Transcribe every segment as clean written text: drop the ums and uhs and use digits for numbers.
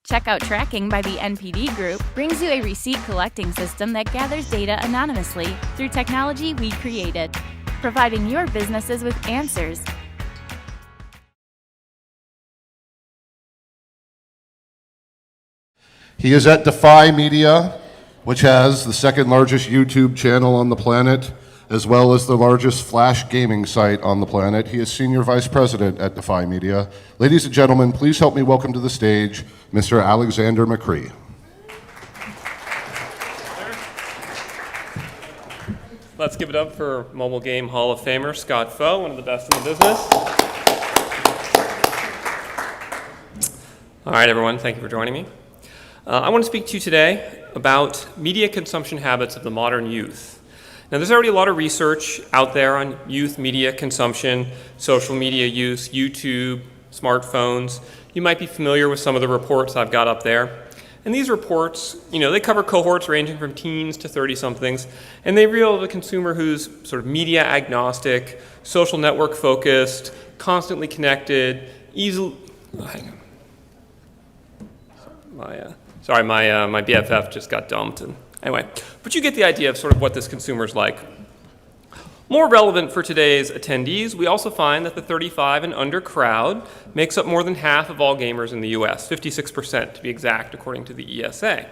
Checkout tracking by the NPD Group brings you a receipt collecting system that gathers data anonymously through technology we created, providing your businesses with answers. He is at Defy Media, which has the second largest YouTube channel on the planet, as well as the largest flash gaming site on the planet. He is Senior Vice President at Defy Media. Ladies and gentlemen, please help me welcome to the stage Mr. Alexander Macris. Let's give it up for Mobile Game Hall of Famer Scott Foe, one of the best in the business. All right, everyone, thank you for joining me. I want to speak to you today about media consumption habits of the modern youth. Now, there's already a lot of research out there on youth media consumption, social media use, YouTube, smartphones. You might be familiar with some of the reports I've got up there. And these reports, they cover cohorts ranging from teens to 30-somethings, and they reveal the consumer who's sort of media agnostic, social network focused, constantly connected, easily... hang on. Sorry, my BFF just got dumped. And anyway, but you get the idea of sort of what this consumer's like. More relevant for today's attendees, we also find that the 35 and under crowd makes up more than half of all gamers in the US, 56% to be exact, according to the ESA.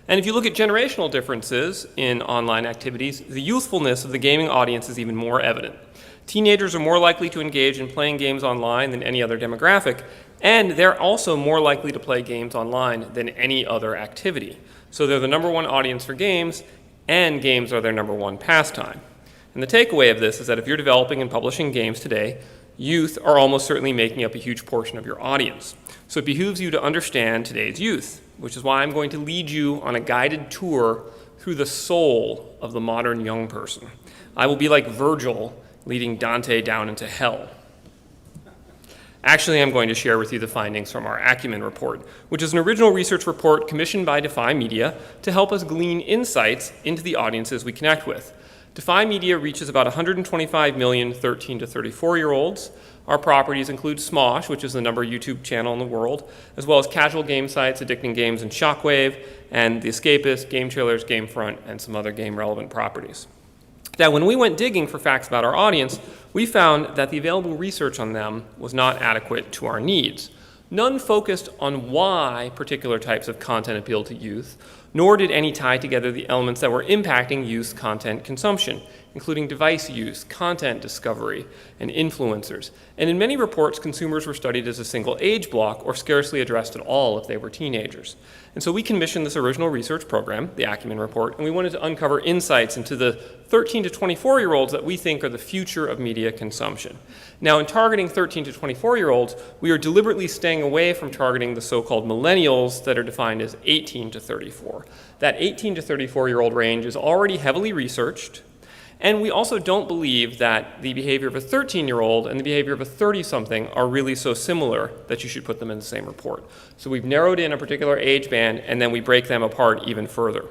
And if you look at generational differences in online activities, the youthfulness of the gaming audience is even more evident. Teenagers are more likely to engage in playing games online than any other demographic, and they're also more likely to play games online than any other activity. So they're the number one audience for games, and games are their number one pastime. And the takeaway of this is that if you're developing and publishing games today, youth are almost certainly making up a huge portion of your audience. So it behooves you to understand today's youth, which is why I'm going to lead you on a guided tour through the soul of the modern young person. I will be like Virgil leading Dante down into hell. Actually, I'm going to share with you the findings from our Acumen Report, which is an original research report commissioned by Defy Media to help us glean insights into the audiences we connect with. Defy Media reaches about 125 million 13 to 34-year-olds. Our properties include Smosh, which is the #1 YouTube channel in the world, as well as casual game sites, Addicting Games and Shockwave, and The Escapist, Game Trailers, Gamefront, and some other game-relevant properties. Now, when we went digging for facts about our audience, we found that the available research on them was not adequate to our needs. None focused on why particular types of content appeal to youth, nor did any tie together the elements that were impacting youth content consumption, including device use, content discovery, and influencers. And in many reports, consumers were studied as a single age block or scarcely addressed at all if they were teenagers. And so we commissioned this original research program, the Acumen Report, and we wanted to uncover insights into the 13 to 24-year-olds that we think are the future of media consumption. Now, in targeting 13 to 24-year-olds, we are deliberately staying away from targeting the so-called millennials that are defined as 18 to 34. That 18 to 34-year-old range is already heavily researched, and we also don't believe that the behavior of a 13-year-old and the behavior of a 30-something are really so similar that you should put them in the same report. So we've narrowed in a particular age band, and then we break them apart even further.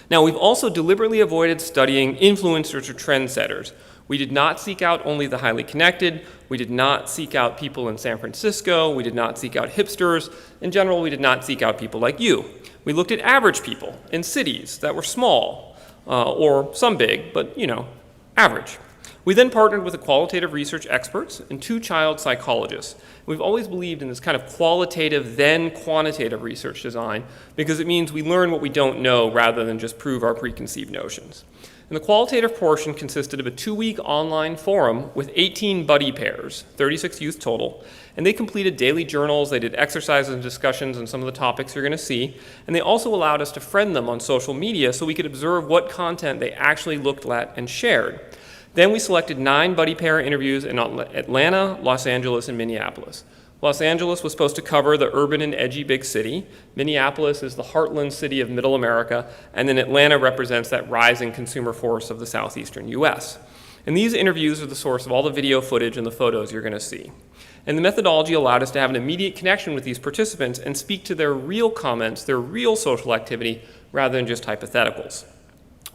Now, we've also deliberately avoided studying influencers or trendsetters. We did not seek out only the highly connected. We did not seek out people in San Francisco. We did not seek out hipsters. In general, we did not seek out people like you. We looked at average people in cities that were small, or some big, but, average. We then partnered with qualitative research experts and 2 child psychologists. We've always believed in this kind of qualitative, then quantitative research design because it means we learn what we don't know rather than just prove our preconceived notions. And the qualitative portion consisted of a 2-week online forum with 18 buddy pairs, 36 youth total, and they completed daily journals, they did exercises and discussions on some of the topics you're going to see, and they also allowed us to friend them on social media so we could observe what content they actually looked at and shared. Then we selected 9 buddy pair interviews in Atlanta, Los Angeles, and Minneapolis. Los Angeles was supposed to cover the urban and edgy big city. Minneapolis is the heartland city of middle America, and then Atlanta represents that rising consumer force of the southeastern US. And these interviews are the source of all the video footage and the photos you're going to see. And the methodology allowed us to have an immediate connection with these participants and speak to their real comments, their real social activity, rather than just hypotheticals.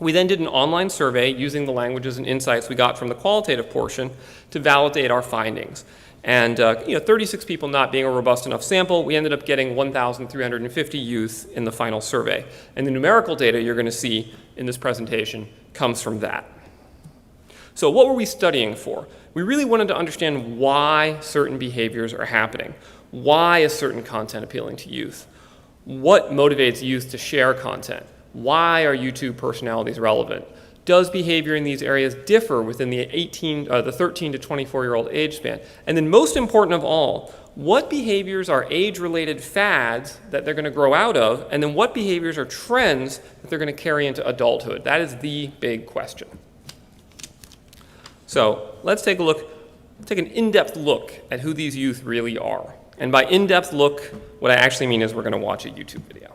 We then did an online survey using the languages and insights we got from the qualitative portion to validate our findings. And 36 people not being a robust enough sample, we ended up getting 1,350 youth in the final survey. And the numerical data you're going to see in this presentation comes from that. So what were we studying for? We really wanted to understand why certain behaviors are happening. Why is certain content appealing to youth? What motivates youth to share content? Why are YouTube personalities relevant? Does behavior in these areas differ within the 13 to 24-year-old age span? And then most important of all, what behaviors are age-related fads that they're going to grow out of? And then what behaviors are trends that they're going to carry into adulthood? That is the big question. So let's take an in-depth look at who these youth really are. And by in-depth look, what I actually mean is we're going to watch a YouTube video.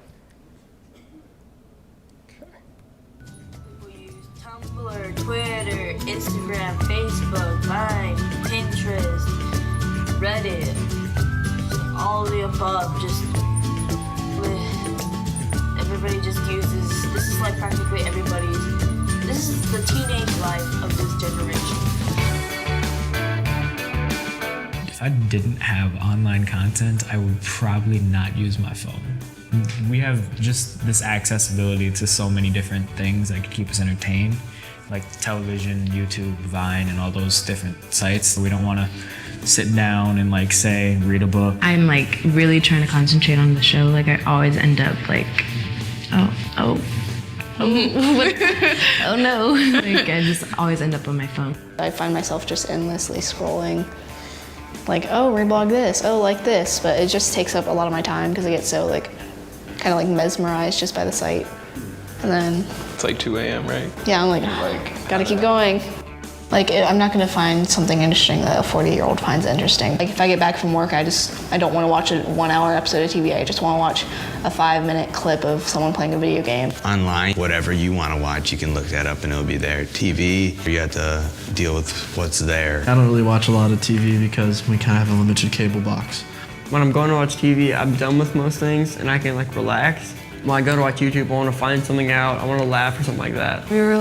People use Tumblr, Twitter, Instagram, Facebook, Vine, Pinterest, Reddit, all of the above. Just everybody just uses. This is like practically everybody's. This is the teenage life of this generation. If I didn't have online content, I would probably not use my phone. We have just this accessibility to so many different things that could keep us entertained, like television, YouTube, Vine, and all those different sites. We don't want to sit down and read a book. I'm really trying to concentrate on the show. I always end up oh no. I just always end up on my phone. I find myself just endlessly scrolling. Oh, reblog this, oh, like this. But it just takes up a lot of my time because I get so kind of mesmerized just by the site. And then it's 2 a.m., right? Yeah, I'm gotta keep going. I'm not gonna find something interesting that a 40-year-old finds interesting. If I get back from work, I don't want to watch a 1-hour episode of TV. I just want to watch a 5-minute clip of someone playing a video game. Online, whatever you want to watch, you can look that up and it'll be there. TV, you have to deal with what's there. I don't really watch a lot of TV because we kind of have a limited cable box. When I'm going to watch TV, I'm done with most things and I can relax. When I go to watch YouTube, I want to find something out, I want to laugh or something like that. We were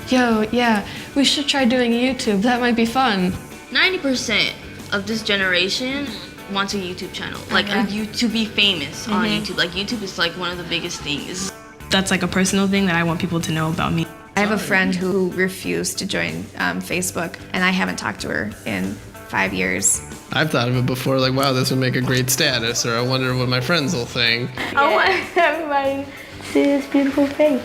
yo, yeah, we should try doing YouTube. That might be fun. 90% of this generation wants a YouTube channel, to be famous on YouTube. YouTube is one of the biggest things. That's a personal thing that I want people to know about me. I have a friend who refused to join Facebook, and I haven't talked to her in 5 years. I've thought of it before, wow, this would make a great status, or I wonder what my friends will think. I want everybody to see this beautiful face.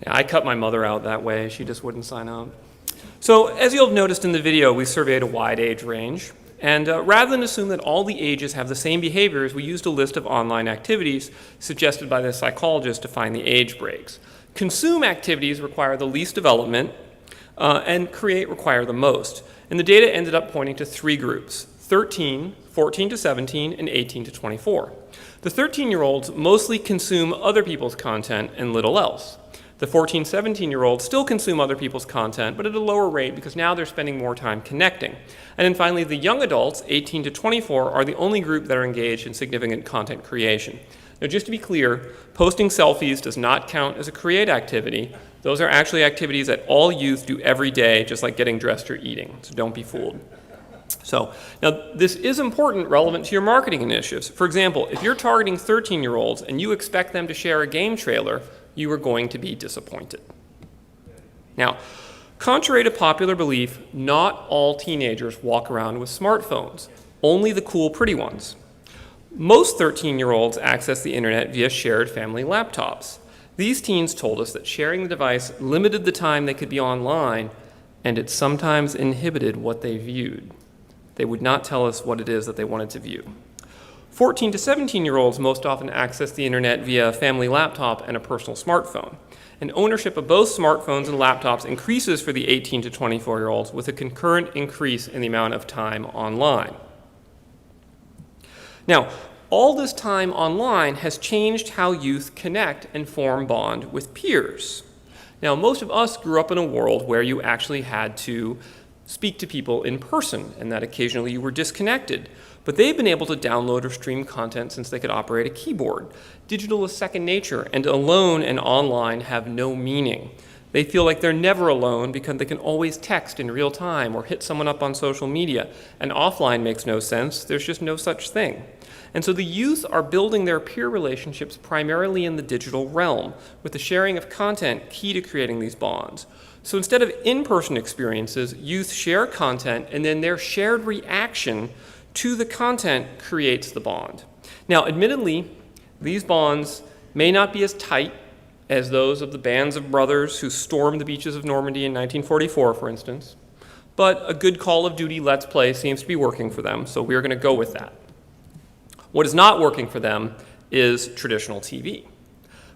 Yeah, I cut my mother out that way. She just wouldn't sign up. So as you'll have noticed in the video, we surveyed a wide age range. And rather than assume that all the ages have the same behaviors, we used a list of online activities suggested by the psychologist to find the age breaks. Consume activities require the least development, and create require the most. And the data ended up pointing to 3 groups: 13, 14 to 17, and 18 to 24. The 13-year-olds mostly consume other people's content and little else. The 14, 17-year-olds still consume other people's content, but at a lower rate because now they're spending more time connecting. And then finally, the young adults, 18 to 24, are the only group that are engaged in significant content creation. Now, just to be clear, posting selfies does not count as a create activity. Those are actually activities that all youth do every day, just like getting dressed or eating, so don't be fooled. So, now this is important, relevant to your marketing initiatives. For example, if you're targeting 13-year-olds and you expect them to share a game trailer, you are going to be disappointed. Now, contrary to popular belief, not all teenagers walk around with smartphones, only the cool, pretty ones. Most 13-year-olds access the internet via shared family laptops. These teens told us that sharing the device limited the time they could be online, and it sometimes inhibited what they viewed. They would not tell us what it is that they wanted to view. 14 to 17-year-olds most often access the internet via a family laptop and a personal smartphone. And ownership of both smartphones and laptops increases for the 18 to 24-year-olds with a concurrent increase in the amount of time online. Now, all this time online has changed how youth connect and form bond with peers. Now, most of us grew up in a world where you actually had to speak to people in person and that occasionally you were disconnected. But they've been able to download or stream content since they could operate a keyboard. Digital is second nature, and alone and online have no meaning. They feel like they're never alone because they can always text in real time or hit someone up on social media. And offline makes no sense. There's just no such thing. And so the youth are building their peer relationships primarily in the digital realm, with the sharing of content key to creating these bonds. So instead of in-person experiences, youth share content, and then their shared reaction to the content creates the bond. Now, admittedly, these bonds may not be as tight as those of the bands of brothers who stormed the beaches of Normandy in 1944, for instance, but a good Call of Duty Let's Play seems to be working for them, so we're going to go with that. What is not working for them is traditional TV.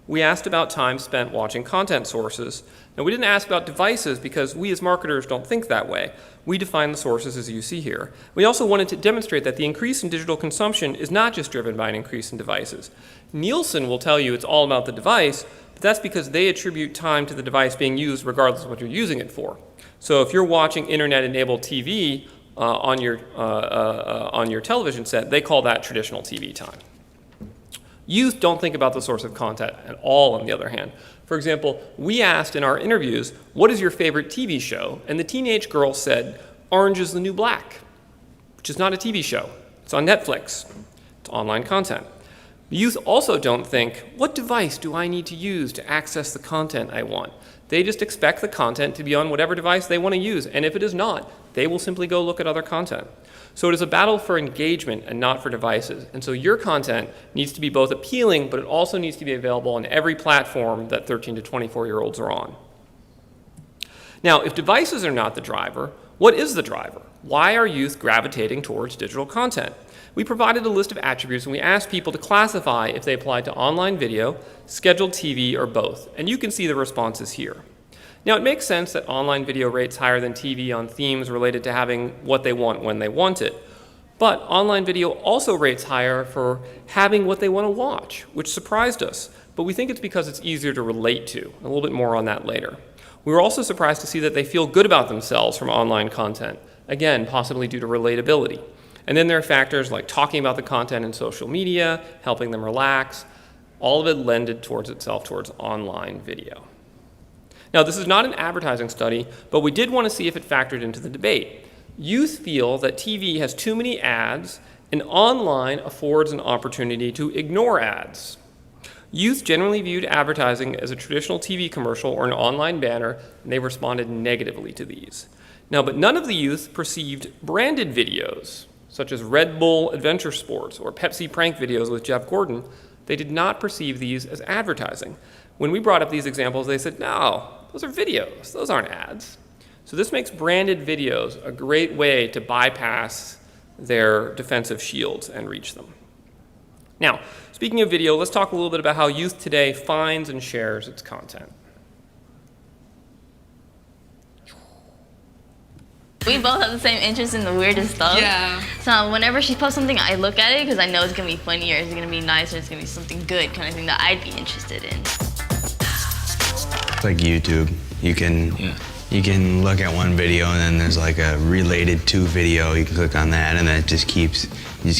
We asked about time spent watching content sources. Now, we didn't ask about devices because we as marketers don't think that way. We define the sources as you see here. We also wanted to demonstrate that the increase in digital consumption is not just driven by an increase in devices. Nielsen will tell you it's all about the device, but that's because they attribute time to the device being used regardless of what you're using it for. So if you're watching internet-enabled TV on your television set, they call that traditional TV time. Youth don't think about the source of content at all, on the other hand. For example, we asked in our interviews, what is your favorite TV show? And the teenage girl said, Orange is the New Black, which is not a TV show. It's on Netflix. It's online content. Youth also don't think, what device do I need to use to access the content I want? They just expect the content to be on whatever device they want to use, and if it is not, they will simply go look at other content. So it is a battle for engagement and not for devices. And so your content needs to be both appealing, but it also needs to be available on every platform that 13 to 24-year-olds are on. Now, if devices are not the driver, what is the driver? Why are youth gravitating towards digital content? We provided a list of attributes and we asked people to classify if they applied to online video, scheduled TV, or both. And you can see the responses here. Now, it makes sense that online video rates higher than TV on themes related to having what they want when they want it. But online video also rates higher for having what they want to watch, which surprised us. But we think it's because it's easier to relate to. A little bit more on that later. We were also surprised to see that they feel good about themselves from online content. Again, possibly due to relatability. And then there are factors like talking about the content in social media, helping them relax. All of it lended towards itself towards online video. Now, this is not an advertising study, but we did want to see if it factored into the debate. Youth feel that TV has too many ads, and online affords an opportunity to ignore ads. Youth generally viewed advertising as a traditional TV commercial or an online banner, and they responded negatively to these. Now, but none of the youth perceived branded videos, such as Red Bull Adventure Sports or Pepsi prank videos with Jeff Gordon. They did not perceive these as advertising. When we brought up these examples, they said, no, those are videos, those aren't ads. So this makes branded videos a great way to bypass their defensive shields and reach them. Now, speaking of video, let's talk a little bit about how youth today finds and shares its content. We both have the same interest in the weirdest stuff. Yeah. So whenever she posts something, I look at it because I know it's gonna be funny or it's gonna be nice or it's gonna be something good kind of thing that I'd be interested in. Like YouTube, you can look at one video and then there's like a related to video. You can click on that and then you just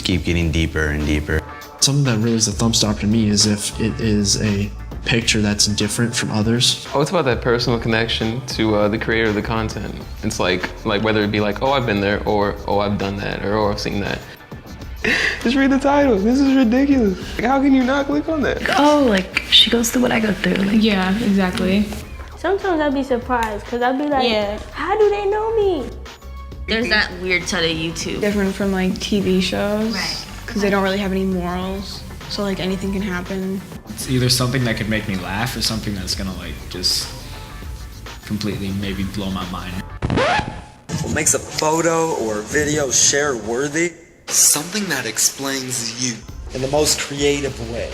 keep getting deeper and deeper. Something that really is a thumb stop to me is if it is a picture that's different from others. Oh, it's about that personal connection to the creator of the content. It's like whether it be like, oh, I've been there, or oh, I've done that, or oh, I've seen that. Just read the title. This is ridiculous. Like, how can you not click on that? Oh, like she goes through what I go through. Like, Yeah, exactly. Sometimes I'd be surprised because I'd be like, how do they know me? There's that weird side of YouTube. Different from like TV shows. Right. Because they don't really have any morals. So like anything can happen. It's either something that could make me laugh or something that's gonna like just completely maybe blow my mind. What makes a photo or video share-worthy? Something that explains you in the most creative way.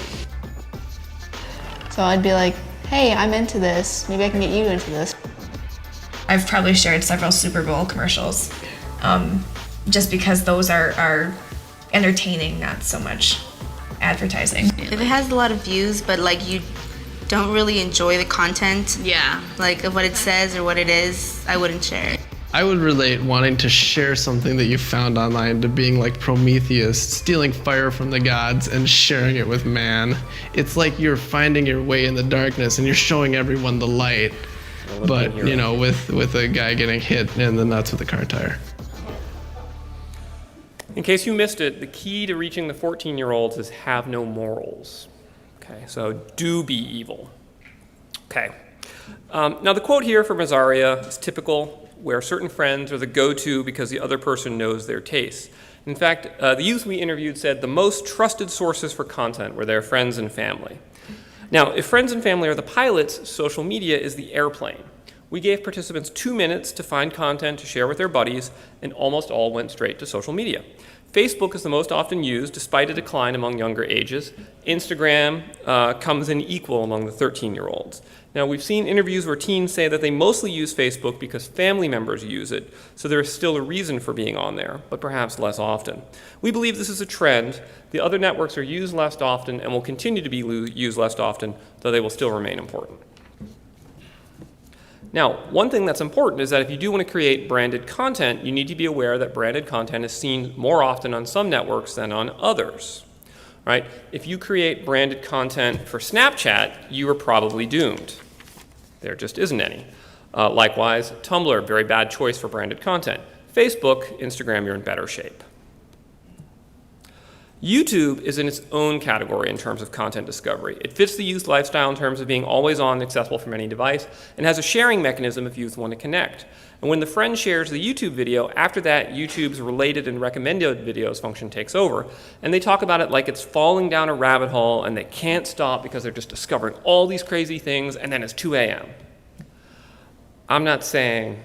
So I'd be like, hey, I'm into this. Maybe I can get you into this. I've probably shared several Super Bowl commercials, just because those are entertaining, not so much advertising. If it has a lot of views, but like you don't really enjoy the content, like of what it says or what it is, I wouldn't share it. I would relate wanting to share something that you found online to being like Prometheus, stealing fire from the gods and sharing it with man. It's like you're finding your way in the darkness and you're showing everyone the light. but you know, with a guy getting hit in the nuts with a car tire. In case you missed it, the key to reaching the 14-year-olds is have no morals. Okay, so do be evil. Okay. Now the quote here from Azaria is typical, where certain friends are the go-to because the other person knows their tastes. In fact, the youth we interviewed said the most trusted sources for content were their friends and family. Now, if friends and family are the pilots, social media is the airplane. We gave participants 2 minutes to find content to share with their buddies, and almost all went straight to social media. Facebook is the most often used, despite a decline among younger ages. Instagram comes in equal among the 13-year-olds. Now, we've seen interviews where teens say that they mostly use Facebook because family members use it, so there is still a reason for being on there, but perhaps less often. We believe this is a trend. The other networks are used less often and will continue to be used less often, though they will still remain important. Now, one thing that's important is that if you do want to create branded content, you need to be aware that branded content is seen more often on some networks than on others, right? If you create branded content for Snapchat, you are probably doomed. There just isn't any. Likewise, Tumblr, very bad choice for branded content. Facebook, Instagram, you're in better shape. YouTube is in its own category in terms of content discovery. It fits the youth lifestyle in terms of being always on and accessible from any device, and has a sharing mechanism if youth want to connect. And when the friend shares the YouTube video, after that, YouTube's related and recommended videos function takes over, and they talk about it like it's falling down a rabbit hole and they can't stop because they're just discovering all these crazy things, and then it's 2 a.m. I'm not saying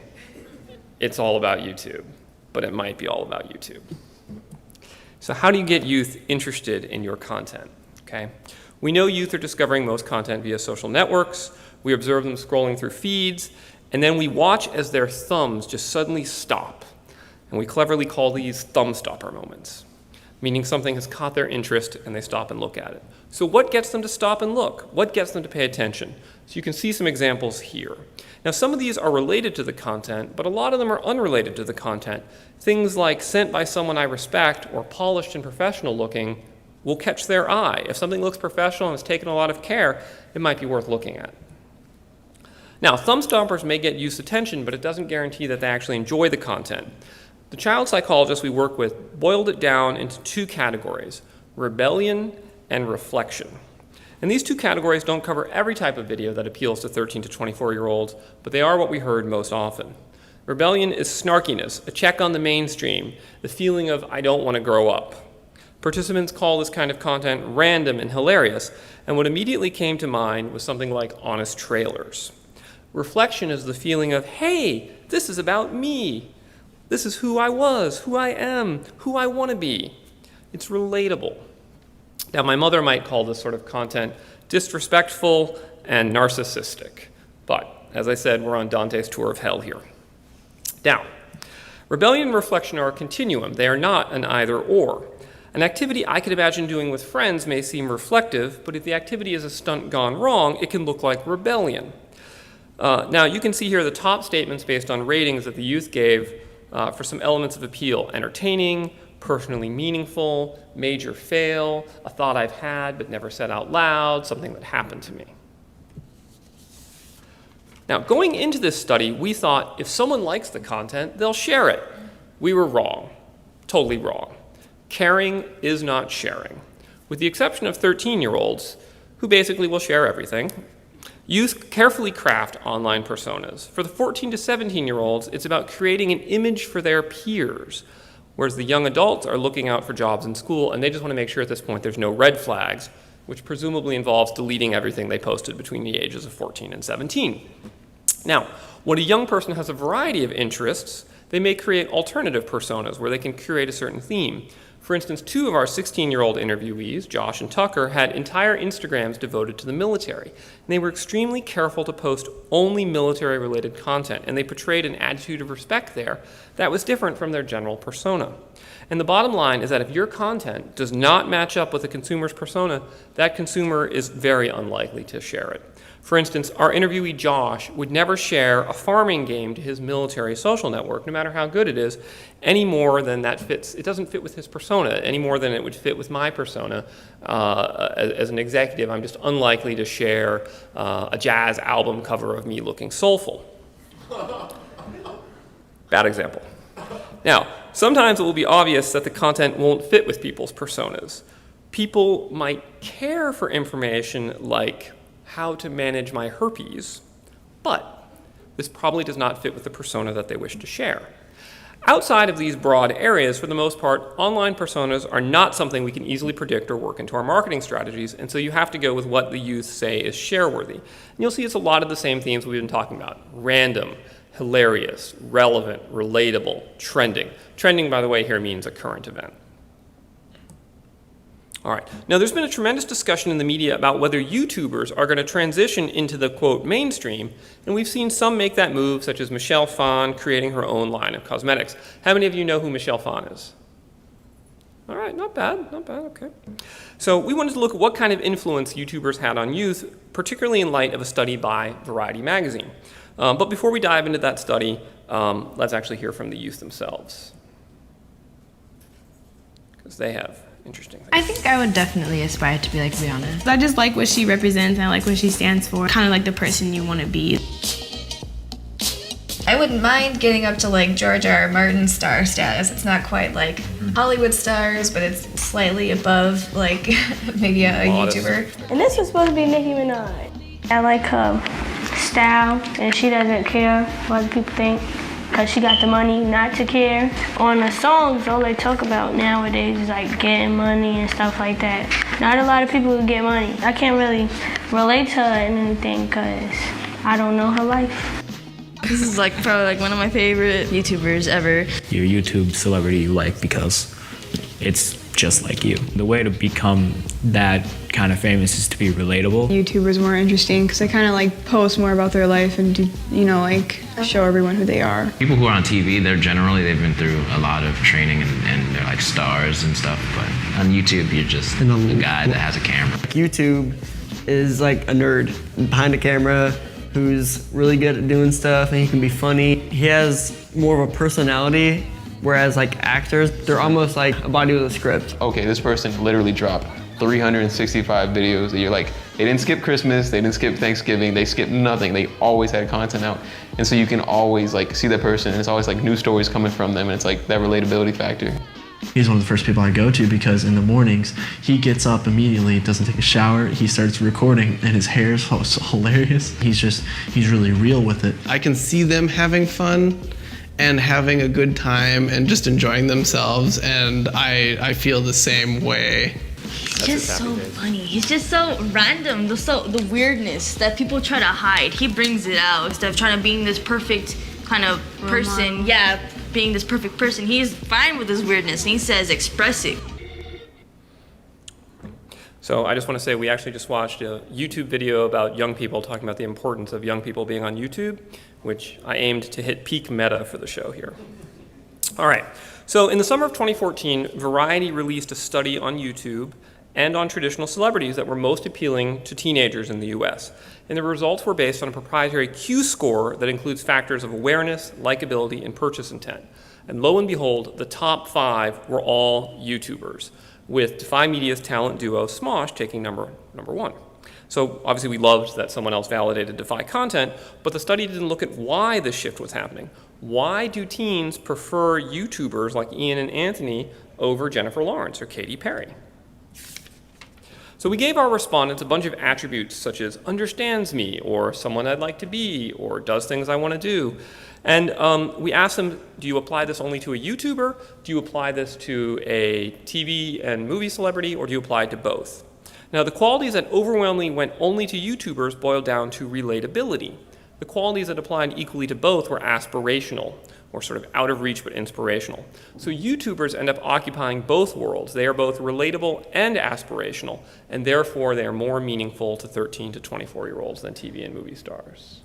it's all about YouTube, but it might be all about YouTube. So how do you get youth interested in your content? Okay. We know youth are discovering most content via social networks. We observe them scrolling through feeds, and then we watch as their thumbs just suddenly stop. And we cleverly call these thumb stopper moments, meaning something has caught their interest and they stop and look at it. So what gets them to stop and look? What gets them to pay attention? So you can see some examples here. Now, some of these are related to the content, but a lot of them are unrelated to the content. Things like sent by someone I respect or polished and professional looking will catch their eye. If something looks professional and has taken a lot of care, it might be worth looking at. Now, thumb stompers may get youth's attention, but it doesn't guarantee that they actually enjoy the content. The child psychologists we work with boiled it down into 2 categories: rebellion and reflection. And these 2 categories don't cover every type of video that appeals to 13 to 24-year-olds, but they are what we heard most often. Rebellion is snarkiness, a check on the mainstream, the feeling of I don't want to grow up. Participants call this kind of content random and hilarious, and what immediately came to mind was something like honest trailers. Reflection is the feeling of, hey, this is about me. This is who I was, who I am, who I want to be. It's relatable. Now, my mother might call this sort of content disrespectful and narcissistic, but as I said, we're on Dante's tour of hell here. Now, rebellion and reflection are a continuum. They are not an either-or. An activity I could imagine doing with friends may seem reflective, but if the activity is a stunt gone wrong, it can look like rebellion. Now, you can see here the top statements based on ratings that the youth gave for some elements of appeal: entertaining, personally meaningful, major fail, a thought I've had but never said out loud, something that happened to me. Now, going into this study, we thought if someone likes the content, they'll share it. We were wrong, totally wrong. Caring is not sharing. With the exception of 13-year-olds, who basically will share everything, youth carefully craft online personas. For the 14 to 17-year-olds, it's about creating an image for their peers, whereas the young adults are looking out for jobs in school, and they just want to make sure at this point there's no red flags, which presumably involves deleting everything they posted between the ages of 14 and 17. Now, when a young person has a variety of interests, they may create alternative personas where they can curate a certain theme. For instance, 2 of our 16-year-old interviewees, Josh and Tucker, had entire Instagrams devoted to the military. And they were extremely careful to post only military-related content, and they portrayed an attitude of respect there that was different from their general persona. And the bottom line is that if your content does not match up with a consumer's persona, that consumer is very unlikely to share it. For instance, our interviewee Josh would never share a farming game to his military social network, no matter how good it is, any more than that fits. It doesn't fit with his persona any more than it would fit with my persona. As an executive, I'm just unlikely to share a jazz album cover of me looking soulful. Bad example. Now, sometimes it will be obvious that the content won't fit with people's personas. People might care for information like how to manage my herpes, but this probably does not fit with the persona that they wish to share. Outside of these broad areas, for the most part, online personas are not something we can easily predict or work into our marketing strategies, and so you have to go with what the youth say is share-worthy. And you'll see it's a lot of the same themes we've been talking about: random, hilarious, relevant, relatable, trending. Trending, by the way, here means a current event. All right. Now, there's been a tremendous discussion in the media about whether YouTubers are going to transition into the, quote, mainstream, and we've seen some make that move, such as Michelle Phan creating her own line of cosmetics. How many of you know who Michelle Phan is? All right, not bad, okay. So we wanted to look at what kind of influence YouTubers had on youth, particularly in light of a study by Variety magazine. But before we dive into that study, let's actually hear from the youth themselves, because they have interesting things. I think I would definitely aspire to be like Rihanna. I just like what she represents and I like what she stands for. Kind of like the person you want to be. I wouldn't mind getting up to like George R. R. Martin star status. It's not quite like Hollywood stars, but it's slightly above like maybe a YouTuber. And this was supposed to be Nicki Minaj. I like her style, and she doesn't care what other people think, because she got the money not to care. On the songs, all they talk about nowadays is like getting money and stuff like that. Not a lot of people who get money. I can't really relate to her in anything because I don't know her life. This is like probably like one of my favorite YouTubers ever. You're a YouTube celebrity you like because it's just like you. The way to become that kind of famous is to be relatable. YouTubers more interesting because they kind of like post more about their life and do, you know, like show everyone who they are. People who are on TV, they've been through a lot of training and they're like stars and stuff, but on YouTube you're just a guy that has a camera. YouTube is like a nerd behind a camera who's really good at doing stuff, and he can be funny. He has more of a personality, whereas like actors, they're almost like a body with a script. Okay, this person literally dropped 365 videos a year. Like, they didn't skip Christmas, they didn't skip Thanksgiving, they skipped nothing. They always had content out. And so you can always like see that person, and it's always like new stories coming from them, and it's like that relatability factor. He's one of the first people I go to because in the mornings, he gets up immediately, doesn't take a shower, he starts recording, and his hair is so hilarious. He's really real with it. I can see them having fun and having a good time and just enjoying themselves, and I feel the same way. He's just so funny. He's just so random. The weirdness that people try to hide, he brings it out instead of trying to being this perfect kind of person. Yeah, being this perfect person. He's fine with his weirdness, and he says express it. So I just want to say we actually just watched a YouTube video about young people talking about the importance of young people being on YouTube, which I aimed to hit peak meta for the show here. All right. So in the summer of 2014, Variety released a study on YouTube and on traditional celebrities that were most appealing to teenagers in the US. And the results were based on a proprietary Q score that includes factors of awareness, likability, and purchase intent. And lo and behold, the top 5 were all YouTubers, with Defy Media's talent duo Smosh taking number 1. So obviously we loved that someone else validated Defy content, but the study didn't look at why this shift was happening. Why do teens prefer YouTubers like Ian and Anthony over Jennifer Lawrence or Katy Perry? So we gave our respondents a bunch of attributes such as understands me, or someone I'd like to be, or does things I want to do. And we asked them, do you apply this only to a YouTuber? Do you apply this to a TV and movie celebrity, or do you apply it to both? Now, the qualities that overwhelmingly went only to YouTubers boiled down to relatability. The qualities that applied equally to both were aspirational, or sort of out of reach but inspirational. So YouTubers end up occupying both worlds. They are both relatable and aspirational, and therefore they are more meaningful to 13 to 24-year-olds than TV and movie stars.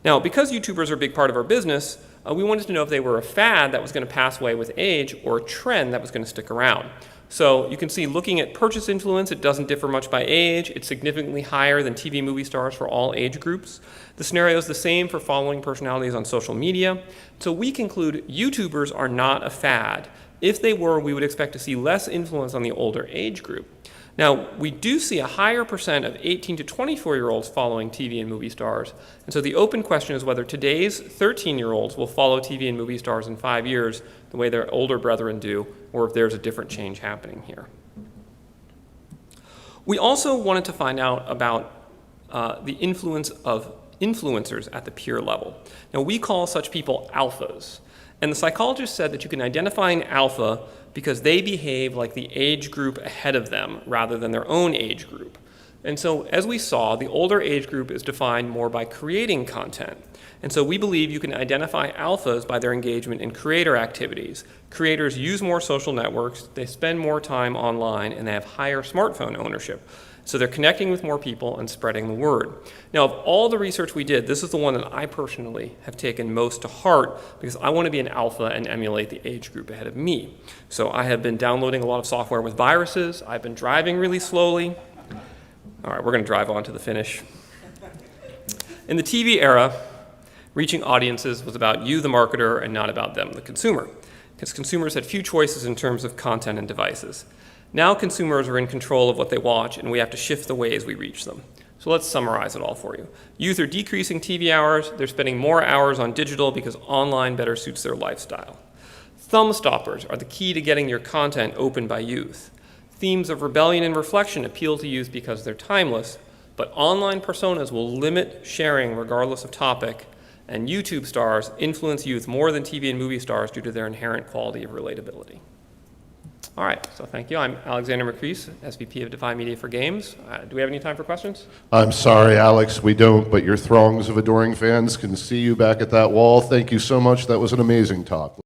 Now, because YouTubers are a big part of our business, we wanted to know if they were a fad that was going to pass away with age or a trend that was going to stick around. So you can see, looking at purchase influence, it doesn't differ much by age. It's significantly higher than TV movie stars for all age groups. The scenario is the same for following personalities on social media. So we conclude YouTubers are not a fad. If they were, we would expect to see less influence on the older age group. Now, we do see a higher percent of 18 to 24-year-olds following TV and movie stars. And so the open question is whether today's 13-year-olds will follow TV and movie stars in 5 years the way their older brethren do, or if there's a different change happening here. We also wanted to find out about the influence of influencers at the peer level. Now, we call such people alphas. And the psychologist said that you can identify an alpha because they behave like the age group ahead of them rather than their own age group. And so, as we saw, the older age group is defined more by creating content. And so we believe you can identify alphas by their engagement in creator activities. Creators use more social networks, they spend more time online, and they have higher smartphone ownership. So they're connecting with more people and spreading the word. Now, of all the research we did, this is the one that I personally have taken most to heart because I want to be an alpha and emulate the age group ahead of me. So I have been downloading a lot of software with viruses. I've been driving really slowly. All right, we're going to drive on to the finish. In the TV era, reaching audiences was about you, the marketer, and not about them, the consumer, because consumers had few choices in terms of content and devices. Now consumers are in control of what they watch, and we have to shift the ways we reach them. So let's summarize it all for you. Youth are decreasing TV hours. They're spending more hours on digital because online better suits their lifestyle. Thumb stoppers are the key to getting your content opened by youth. Themes of rebellion and reflection appeal to youth because they're timeless, but online personas will limit sharing regardless of topic, and YouTube stars influence youth more than TV and movie stars due to their inherent quality of relatability. All right, so thank you. I'm Alexander Macris, SVP of Defy Media for Games. Do we have any time for questions? I'm sorry, Alex, we don't, but your throngs of adoring fans can see you back at that wall. Thank you so much. That was an amazing talk.